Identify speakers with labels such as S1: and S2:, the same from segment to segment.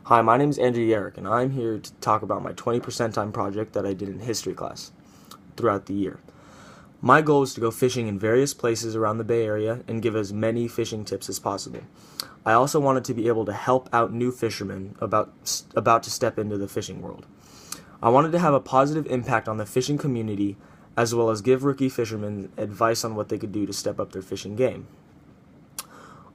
S1: Hi, my name is Andrew Yerrick, and I'm here to talk about my 20% time project that I did in history class throughout the year. My goal was to go fishing in various places around the Bay Area and give as many fishing tips as possible. I also wanted to be able to help out new fishermen about to step into the fishing world. I wanted to have a positive impact on the fishing community as well as give rookie fishermen advice on what they could do to step up their fishing game.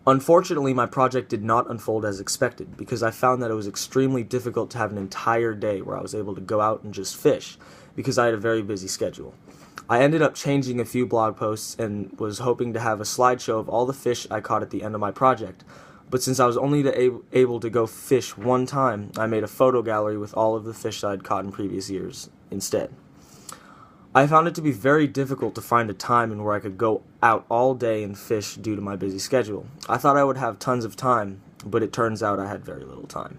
S1: Unfortunately, my project did not unfold as expected because I found that it was extremely difficult to have an entire day where I was able to go out and just fish because I had a very busy schedule. I ended up changing a few blog posts and was hoping to have a slideshow of all the fish I caught at the end of my project, but since I was only able to go fish one time, I made a photo gallery with all of the fish I'd caught in previous years instead. I found it to be very difficult to find a time in where I could go out all day and fish due to my busy schedule. I thought I would have tons of time, but it turns out I had very little time.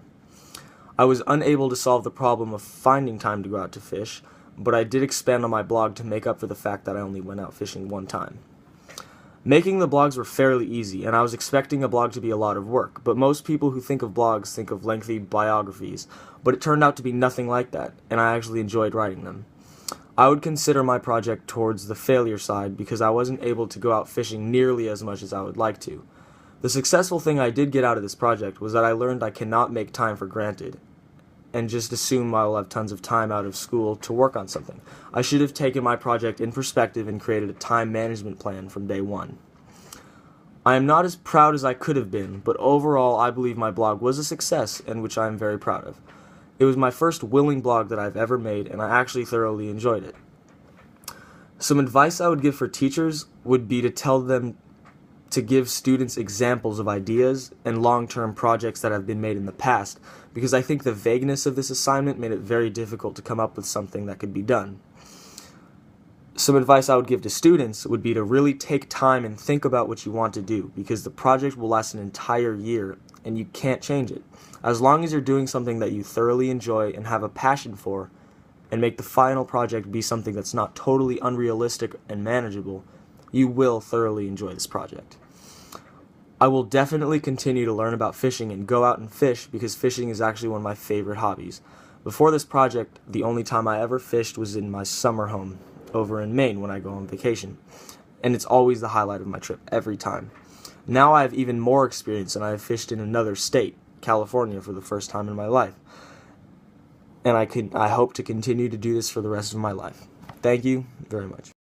S1: I was unable to solve the problem of finding time to go out to fish, but I did expand on my blog to make up for the fact that I only went out fishing one time. Making the blogs were fairly easy, and I was expecting a blog to be a lot of work, but most people who think of blogs think of lengthy biographies, but it turned out to be nothing like that, and I actually enjoyed writing them. I would consider my project towards the failure side because I wasn't able to go out fishing nearly as much as I would like to. The successful thing I did get out of this project was that I learned I cannot make time for granted and just assume I will have tons of time out of school to work on something. I should have taken my project in perspective and created a time management plan from day one. I am not as proud as I could have been, but overall I believe my blog was a success and which I am very proud of. It was my first willing blog that I've ever made, and I actually thoroughly enjoyed it. Some advice I would give for teachers would be to tell them to give students examples of ideas and long-term projects that have been made in the past, because I think the vagueness of this assignment made it very difficult to come up with something that could be done. Some advice I would give to students would be to really take time and think about what you want to do, because the project will last an entire year and you can't change it. As long as you're doing something that you thoroughly enjoy and have a passion for, and make the final project be something that's not totally unrealistic and manageable, you will thoroughly enjoy this project. I will definitely continue to learn about fishing and go out and fish because fishing is actually one of my favorite hobbies. Before this project, the only time I ever fished was in my summer home over in Maine when I go on vacation, and it's always the highlight of my trip every time. Now I have even more experience and I have fished in another state, California, for the first time in my life. And I hope to continue to do this for the rest of my life. Thank you very much.